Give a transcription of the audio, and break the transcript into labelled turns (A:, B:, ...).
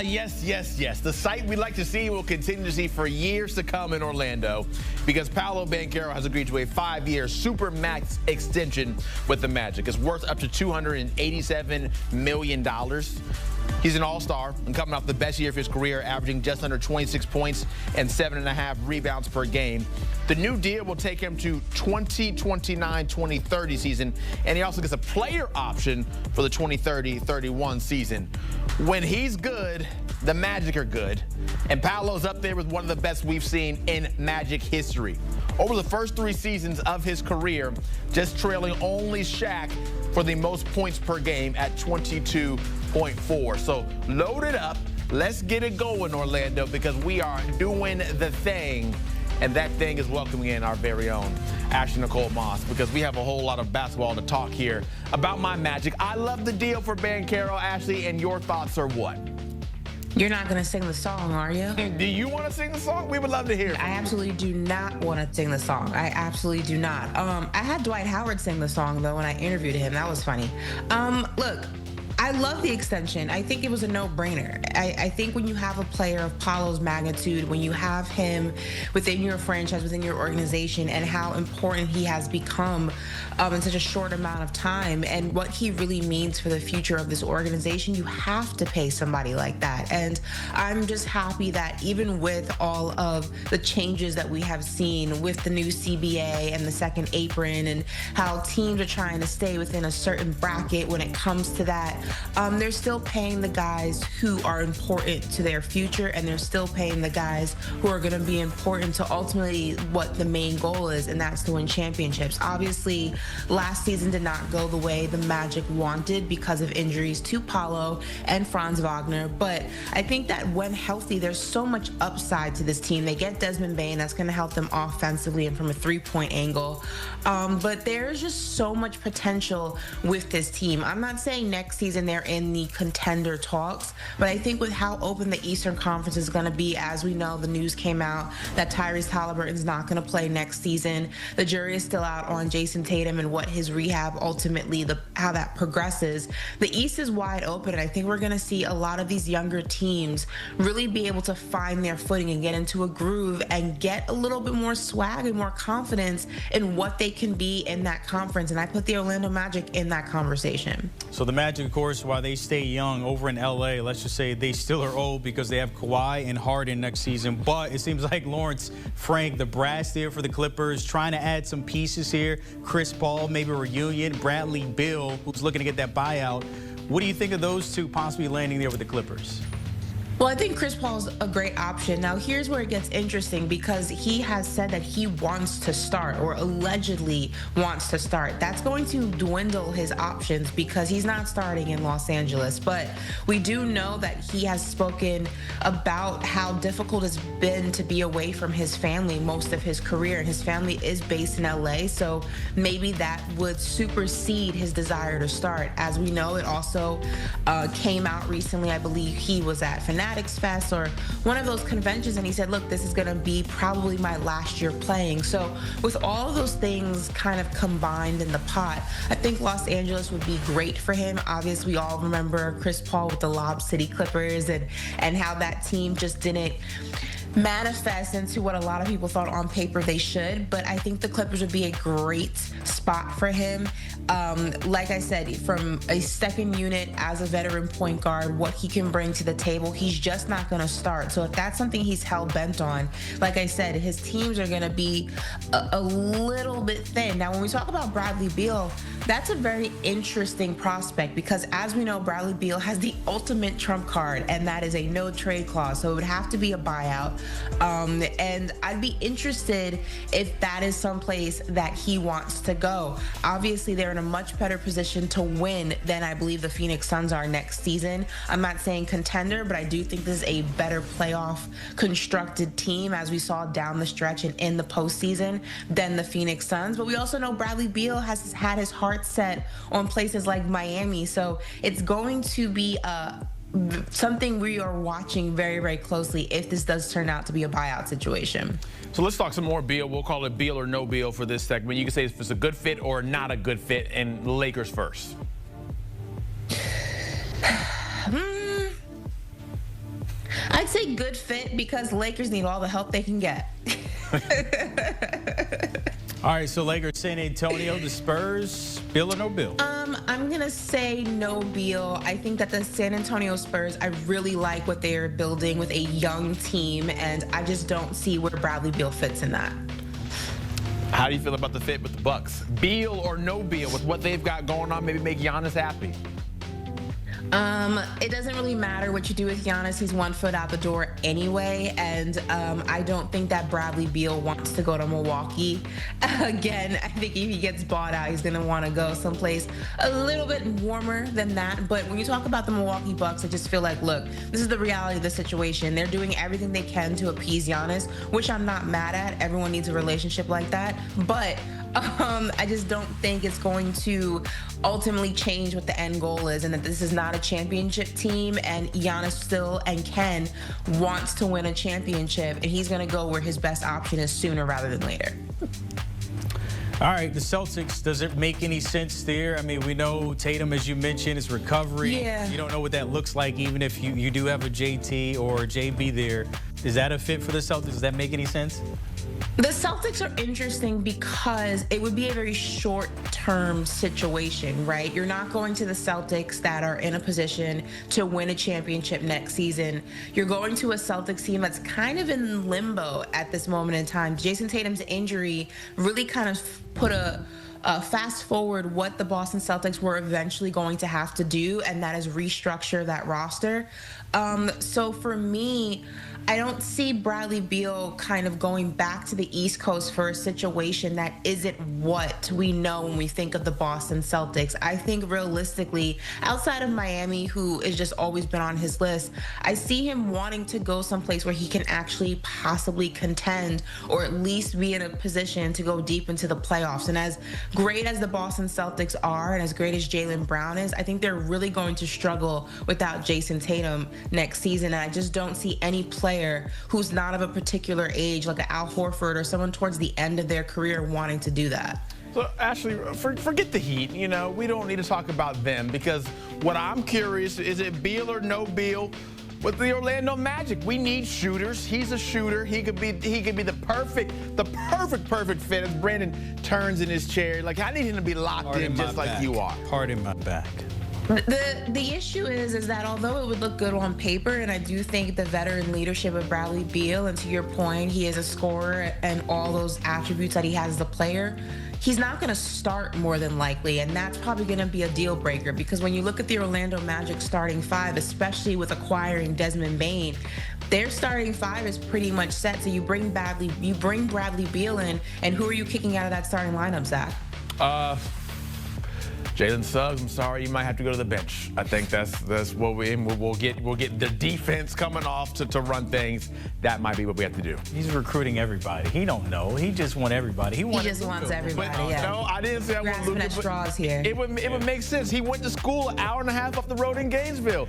A: Yes, yes, yes. The sight we'd like to see will continue to see for years to come in Orlando because Paulo Banchero has agreed to a 5-year super max extension with the Magic. It's worth up to $287 million. He's an all-star and coming off the best year of his career, averaging just under 26 points and 7.5 rebounds per game. The new deal will take him to 2029-2030 season, and he also gets a player option for the 2030-31 season. When he's good, the Magic are good, and Paulo's up there with one of the best we've seen in Magic history. Over the first 3 seasons of his career, just trailing only Shaq for the most points per game at 22.4. So load it up. Let's get it going, Orlando, because we are doing the thing. And that thing is welcoming in our very own Ashley Nicole Moss, because we have a whole lot of basketball to talk here about my Magic. I love the deal for Banchero, Ashley, and your thoughts are what?
B: You're not going to sing the song, are you?
A: Do you want to sing the song? We would love to hear it.
B: I absolutely do not want to sing the song. I absolutely do not. I had Dwight Howard sing the song, though, when I interviewed him. That was funny. Look, I love the extension. I think it was a no-brainer. I think when you have a player of Paulo's magnitude, when you have him within your franchise, within your organization, and how important he has become in such a short amount of time, and what he really means for the future of this organization, you have to pay somebody like that. And I'm just happy that even with all of the changes that we have seen with the new CBA and the second apron, and how teams are trying to stay within a certain bracket when it comes to that, they're still paying the guys who are important to their future, and they're still paying the guys who are going to be important to ultimately what the main goal is, and that's to win championships. Obviously, last season did not go the way the Magic wanted because of injuries to Paulo and Franz Wagner, but I think that when healthy, there's so much upside to this team. They get Desmond Bane, that's going to help them offensively and from a three-point angle, but there's just so much potential with this team. I'm not saying next season they're in the contender talks, but I think with how open the Eastern Conference is going to be, as we know, the news came out that Tyrese Halliburton's not going to play next season. The jury is still out on Jason Tatum and what his rehab ultimately, how that progresses. The East is wide open, and I think we're going to see a lot of these younger teams really be able to find their footing and get into a groove and get a little bit more swag and more confidence in what they can be in that conference, and I put the Orlando Magic in that conversation.
C: So the Magic, of course, while they stay young over in LA, let's just say they still are old because they have Kawhi and Harden next season. But it seems like Lawrence Frank, the brass there for the Clippers, trying to add some pieces here. Chris Paul, maybe a reunion. Bradley Beal, who's looking to get that buyout. What do you think of those two possibly landing there with the Clippers?
B: Well, I think Chris Paul's a great option. Now, here's where it gets interesting, because he has said that he wants to start, or allegedly wants to start. That's going to dwindle his options because he's not starting in Los Angeles. But we do know that he has spoken about how difficult it's been to be away from his family most of his career, and his family is based in LA, so maybe that would supersede his desire to start. As we know, it also came out recently, I believe he was at Fanatics Fest or one of those conventions, and he said, look, this is going to be probably my last year playing. So with all of those things kind of combined in the pot, I think Los Angeles would be great for him. Obviously, we all remember Chris Paul with the Lob City Clippers and how that team just didn't manifest into what a lot of people thought on paper they should, but I think the Clippers would be a great spot for him. Like I said, from a second unit as a veteran point guard, what he can bring to the table, he's just not going to start. So if that's something he's hell-bent on, like I said, his teams are going to be a little bit thin. Now, when we talk about Bradley Beal, that's a very interesting prospect because, as we know, Bradley Beal has the ultimate trump card, and that is a no-trade clause, so it would have to be a buyout. And I'd be interested if that is someplace that he wants to go. Obviously, they're in a much better position to win than I believe the Phoenix Suns are next season. I'm not saying contender, but I do think this is a better playoff constructed team, as we saw down the stretch and in the postseason, than the Phoenix Suns. But we also know Bradley Beal has had his heart set on places like Miami, so it's going to be something we are watching very, very closely if this does turn out to be a buyout situation.
A: So let's talk some more Beal. We'll call it Beal or no Beal for this segment. You can say if it's a good fit or not a good fit, and Lakers first.
B: I'd say good fit because Lakers need all the help they can get.
C: All right, so Lakers, San Antonio, the Spurs, Beal or no Beal?
B: I'm going to say no Beal. I think that the San Antonio Spurs, I really like what they are building with a young team, and I just don't see where Bradley Beal fits in that.
A: How do you feel about the fit with the Bucks? Beal or no Beal with what they've got going on, maybe make Giannis happy?
B: It doesn't really matter what you do with Giannis. He's 1 foot out the door anyway, and I don't think that Bradley Beal wants to go to Milwaukee. Again, I think if he gets bought out, he's going to want to go someplace a little bit warmer than that. But when you talk about the Milwaukee Bucks, I just feel like, look, this is the reality of the situation. They're doing everything they can to appease Giannis, which I'm not mad at. Everyone needs a relationship like that. But I just don't think it's going to ultimately change what the end goal is, and that this is not a championship team, and Giannis still and Ken wants to win a championship, and he's going to go where his best option is sooner rather than later.
C: All right, the Celtics, does it make any sense there? I mean, we know Tatum, as you mentioned, is recovering.
B: Yeah.
C: You don't know what that looks like, even if you do have a JT or a JB there. Is that a fit for the Celtics? Does that make any sense?
B: The Celtics are interesting because it would be a very short-term situation, right? You're not going to the Celtics that are in a position to win a championship next season. You're going to a Celtics team that's kind of in limbo at this moment in time. Jason Tatum's injury really kind of put a fast forward what the Boston Celtics were eventually going to have to do, and that is restructure that roster. So for me, I don't see Bradley Beal kind of going back to the East Coast for a situation that isn't what we know when we think of the Boston Celtics. I think realistically, outside of Miami, who has just always been on his list, I see him wanting to go someplace where he can actually possibly contend or at least be in a position to go deep into the playoffs. And as great as the Boston Celtics are and as great as Jaylen Brown is, I think they're really going to struggle without Jason Tatum next season. And I just don't see any player who's not of a particular age, like an Al Horford or someone towards the end of their career, wanting to do that.
A: So, Ashley, forget the Heat. You know, we don't need to talk about them, because what I'm curious, is it Beal or no Beal with the Orlando Magic? We need shooters. He's a shooter. He could be the perfect fit as Brandon turns in his chair. Like, I need him to be locked in just like you are.
C: Pardon my back.
B: The issue is that although it would look good on paper, and I do think the veteran leadership of Bradley Beal, and to your point, he is a scorer and all those attributes that he has as a player, he's not going to start more than likely, and that's probably going to be a deal breaker, because when you look at the Orlando Magic starting five, especially with acquiring Desmond Bane, their starting five is pretty much set. So you bring Bradley Beal in, and who are you kicking out of that starting lineup, Zach?
A: Jalen Suggs, I'm sorry, you might have to go to the bench. I think that's what we'll get the defense coming off to run things. That might be what we have to do.
C: He's recruiting everybody. He don't know. He just wants everybody. He
B: just wants everybody.
A: But,
B: yeah.
A: No, I didn't say I want Luka.
B: Straws here.
A: It would make sense. He went to school an hour and a half off the road in Gainesville.